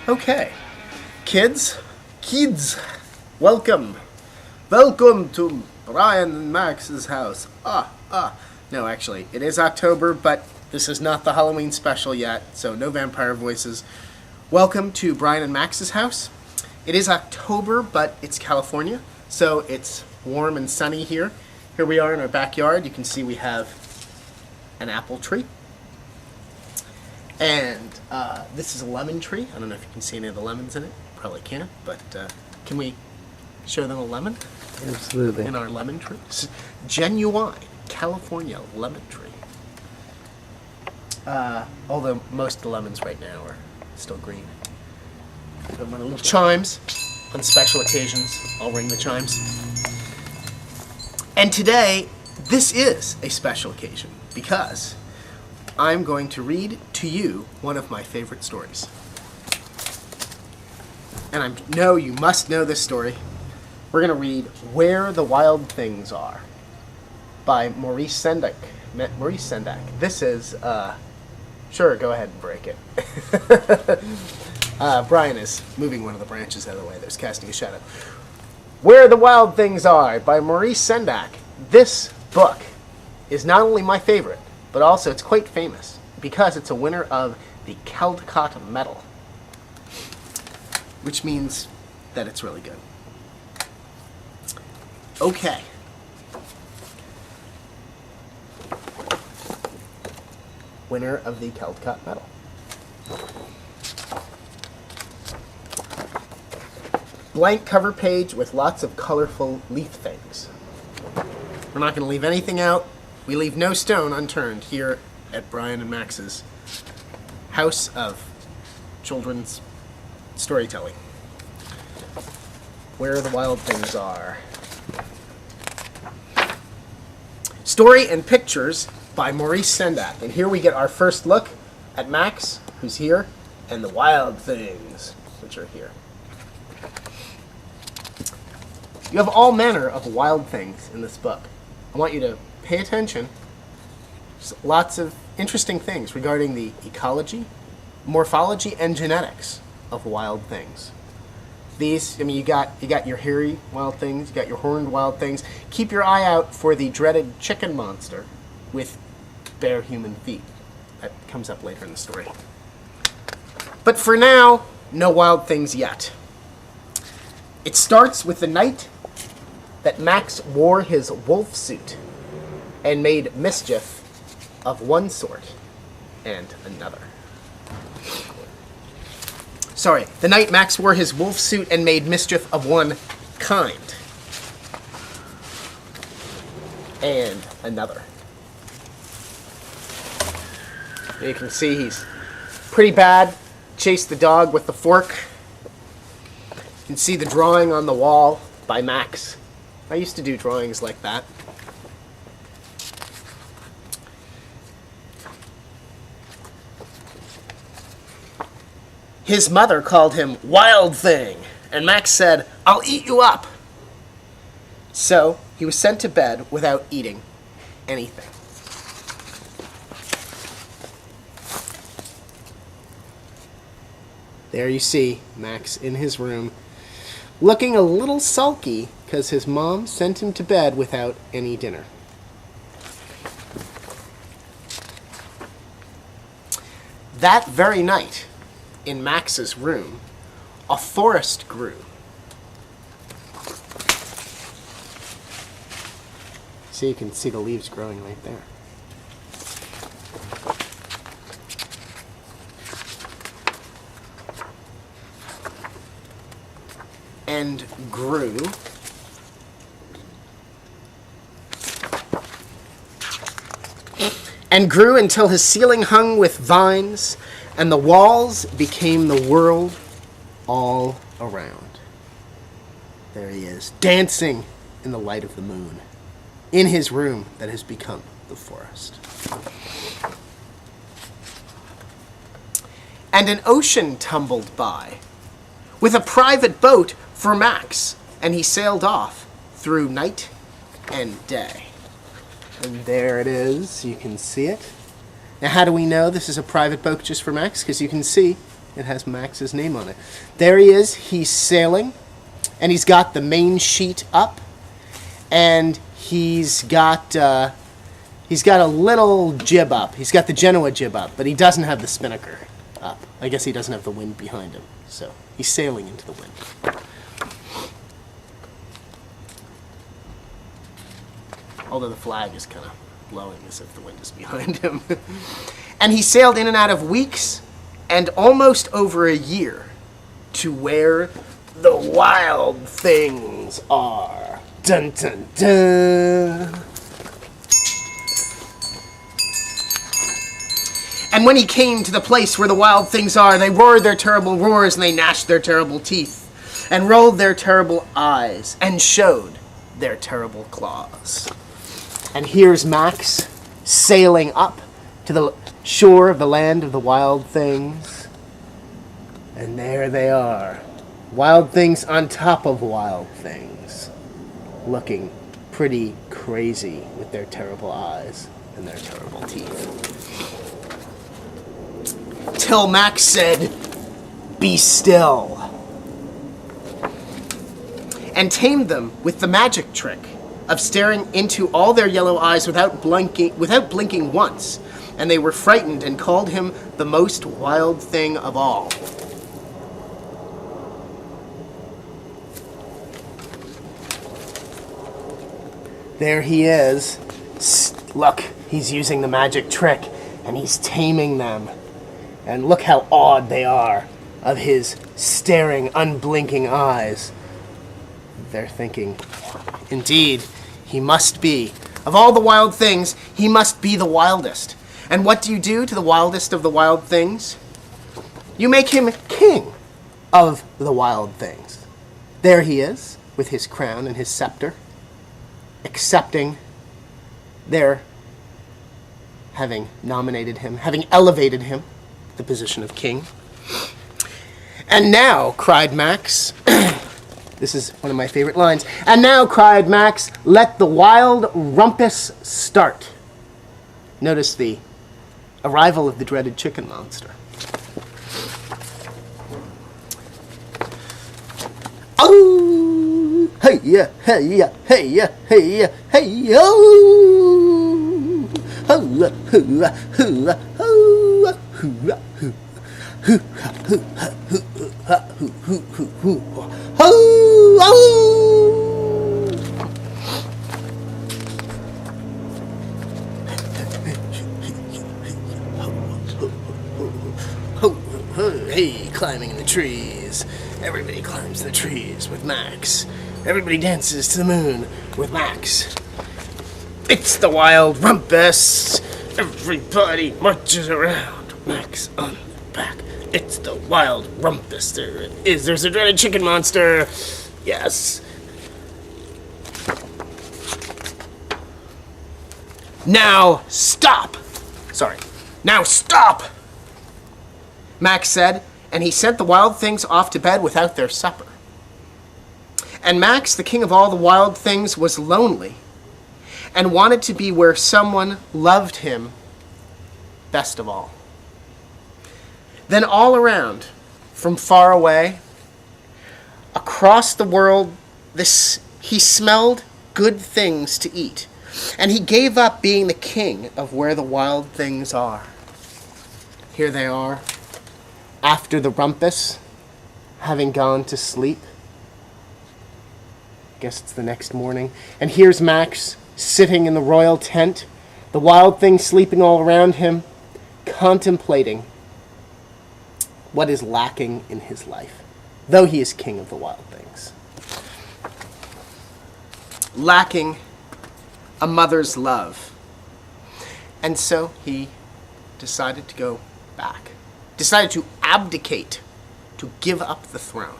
Okay, kids, welcome to Brian and Max's house. No, actually, it is October, but this is not the Halloween special yet, so no vampire voices. Welcome to Brian and Max's house. It is October, but it's California, so it's warm and sunny here. Here we are in our backyard. You can see we have an apple tree. And this is a lemon tree. I don't know if you can see any of the lemons in it. Probably can't, but can we show them a lemon? Absolutely. In our lemon tree. Genuine California lemon tree. Although most of the lemons right now are still green. Put them on little chimes. On special occasions, I'll ring the chimes. And today, this is a special occasion because I'm going to read to you one of my favorite stories. And I know you must know this story. We're going to read Where the Wild Things Are by Maurice Sendak. This is, sure, go ahead and break it. Brian is moving one of the branches out of the way. There's casting a shadow. Where the Wild Things Are by Maurice Sendak. This book is not only my favorite, but also it's quite famous because it's a winner of the Caldecott Medal, which means that it's really good. Okay. Winner of the Caldecott Medal. Blank cover page with lots of colorful leaf things. We're not going to leave anything out. We leave no stone unturned here at Brian and Max's house of children's storytelling. Where the Wild Things Are. Story and pictures by Maurice Sendak. And here we get our first look at Max, who's here, and the wild things, which are here. You have all manner of wild things in this book. I want you to pay attention. There's lots of interesting things regarding the ecology, morphology, and genetics of wild things. These, you got your hairy wild things, you got your horned wild things. Keep your eye out for the dreaded chicken monster with bare human feet. That comes up later in the story. But for now, no wild things yet. It starts with the night that Max wore his wolf suit and made mischief of one sort and another. Sorry, the night Max wore his wolf suit and made mischief of one kind and another. You can see he's pretty bad. Chased the dog with the fork. You can see the drawing on the wall by Max. I used to do drawings like that. His mother called him Wild Thing, and Max said, "I'll eat you up." So he was sent to bed without eating anything. There you see Max in his room, looking a little sulky because his mom sent him to bed without any dinner. That very night, in Max's room, a forest grew. So you can see the leaves growing right there. And grew until his ceiling hung with vines, and the walls became the world all around. There he is, dancing in the light of the moon, in his room that has become the forest. And an ocean tumbled by, with a private boat for Max, and he sailed off through night and day. And there it is, you can see it. Now how do we know this is a private boat just for Max? Because you can see It has Max's name on it. There he is. He's sailing, and he's got the main sheet up, and he's got a little jib up. He's got the Genoa jib up, but he doesn't have the spinnaker up. I guess he doesn't have the wind behind him, so he's sailing into the wind. Although the flag is kind of blowing as if the wind is behind him. And he sailed in and out of weeks and almost over a year to where the wild things are. Dun dun dun. And when he came to the place where the wild things are, they roared their terrible roars, and they gnashed their terrible teeth, and rolled their terrible eyes, and showed their terrible claws. And here's Max sailing up to the shore of the land of the wild things. And there they are. Wild things on top of wild things. Looking pretty crazy with their terrible eyes and their terrible teeth. Till Max said, "Be still." And tamed them with the magic trick of staring into all their yellow eyes without blinking once, and they were frightened and called him the most wild thing of all. There he is. Look, he's using the magic trick, and he's taming them. And look how awed they are of his staring, unblinking eyes. They're thinking, indeed, he must be. Of all the wild things, he must be the wildest. And what do you do to the wildest of the wild things? You make him king of the wild things. There he is, with his crown and his scepter, accepting their having nominated him, having elevated him to the position of king. And now, cried Max, this is one of my favorite lines. And now, cried Max, let the wild rumpus start. Notice the arrival of the dreaded chicken monster. Oh, hey yeah, hey yeah, hey yeah, hey yeah, hey yo. Hoo hoo hoo hoo hoo Hey, climbing in the trees. Everybody climbs the trees with Max. Everybody dances to the moon with Max. It's the wild rumpus. Everybody marches around. Max on the back. It's the wild rumpus. There it is. There's a dreaded chicken monster. Yes. Now stop. Sorry. Now stop, Max said, and he sent the wild things off to bed without their supper. And Max, the king of all the wild things, was lonely and wanted to be where someone loved him best of all. Then all around, from far away, across the world, he smelled good things to eat, and he gave up being the king of where the wild things are. Here they are, after the rumpus, having gone to sleep. Guess it's the next morning. And here's Max, sitting in the royal tent, the wild things sleeping all around him, contemplating what is lacking in his life, though he is king of the wild things. Lacking a mother's love. And so he decided to go back, decided to abdicate, to give up the throne.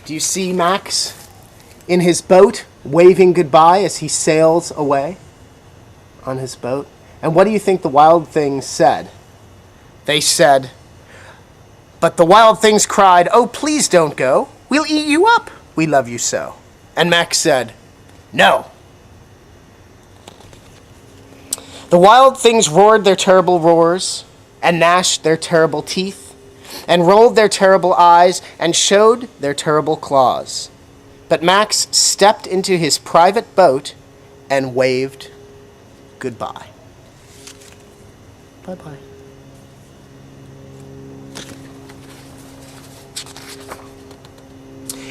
Do you see Max in his boat, waving goodbye as he sails away on his boat? And what do you think the wild things said? They said, but the wild things cried, "Oh, please don't go. We'll eat you up. We love you so." And Max said, "No." The wild things roared their terrible roars, and gnashed their terrible teeth, and rolled their terrible eyes, and showed their terrible claws. But Max stepped into his private boat and waved goodbye. Bye-bye.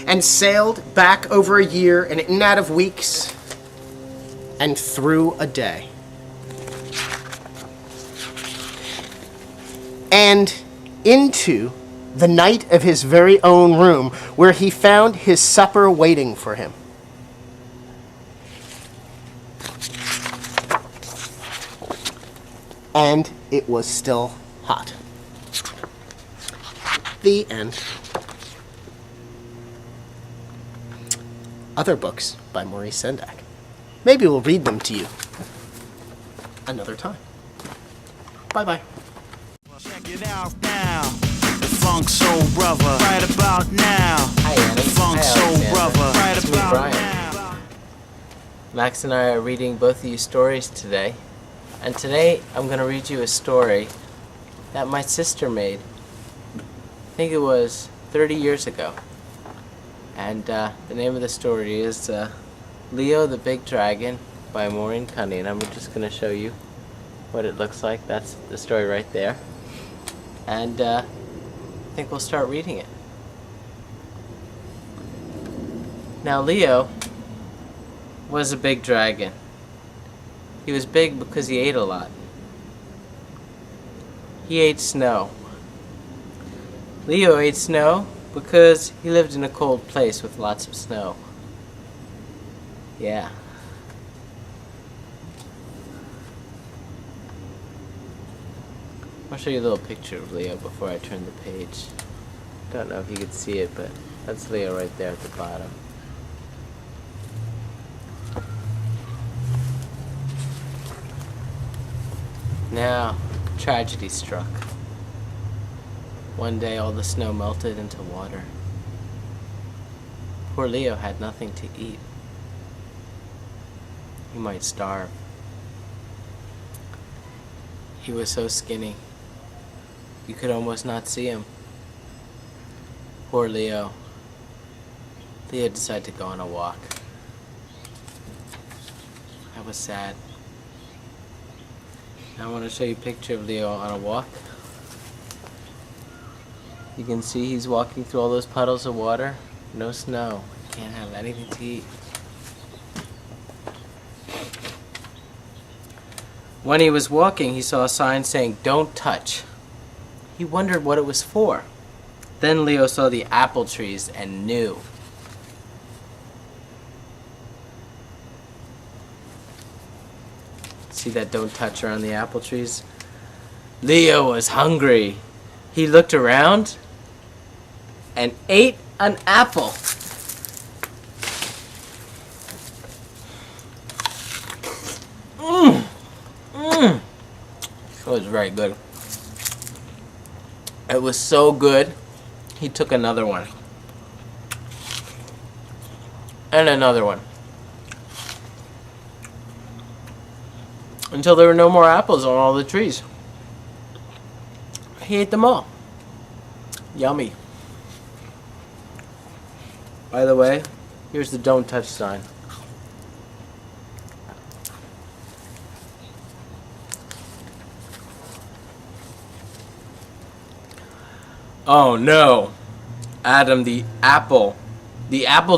And sailed back over a year and in and out of weeks and through a day. And into the night of his very own room, where he found his supper waiting for him. And it was still hot. The end. Other books by Maurice Sendak. Maybe we'll read them to you another time. Bye-bye. Check it out now. The Funk Soul Brother. Right about now. Hi, Annie. The Funk Hi, Soul Alexander. Brother. Right It's me, about Brian. now. Max and I are reading both of you stories today. And today I'm going to read you a story that my sister made. I think it was 30 years ago. And the name of the story is Leo the Big Dragon by Maureen Cunningham. And I'm just going to show you what it looks like. That's the story right there. And I think we'll start reading it. Now Leo was a big dragon. He was big because he ate a lot. He ate snow. Leo ate snow because he lived in a cold place with lots of snow. Yeah. I'll show you a little picture of Leo before I turn the page. Don't know if you can see it, but that's Leo right there at the bottom. Now, tragedy struck. One day all the snow melted into water. Poor Leo had nothing to eat. He might starve. He was so skinny, you could almost not see him. Poor Leo. Leo decided to go on a walk. That was sad. I want to show you a picture of Leo on a walk. You can see he's walking through all those puddles of water. No snow. Can't have anything to eat. When he was walking, he saw a sign saying, "Don't touch." He wondered what it was for. Then Leo saw the apple trees and knew. See that "don't touch" around the apple trees? Leo was hungry. He looked around and ate an apple. It was very good. It was so good, he took another one. And another one. Until there were no more apples on all the trees. He ate them all. Yummy. By the way, here's the "don't touch" sign. Oh no. Adam the apple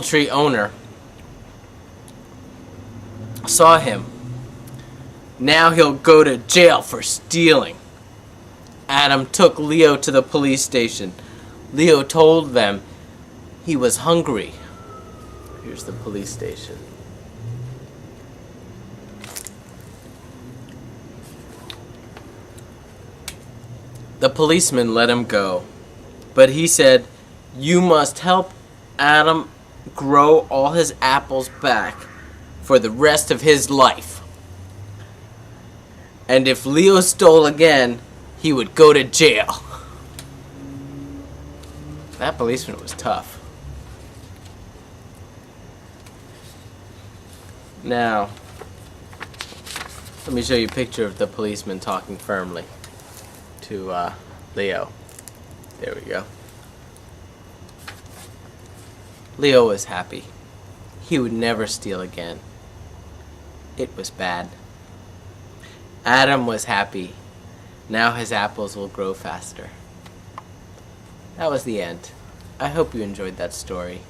tree owner, saw him. Now he'll go to jail for stealing. Adam took Leo to the police station. Leo told them he was hungry. Here's the police station. The policeman let him go, but he said, "You must help Adam grow all his apples back for the rest of his life. And if Leo stole again, he would go to jail." That policeman was tough. Now, let me show you a picture of the policeman talking firmly to Leo. There we go. Leo was happy. He would never steal again. It was bad. Adam was happy. Now his apples will grow faster. That was the end. I hope you enjoyed that story.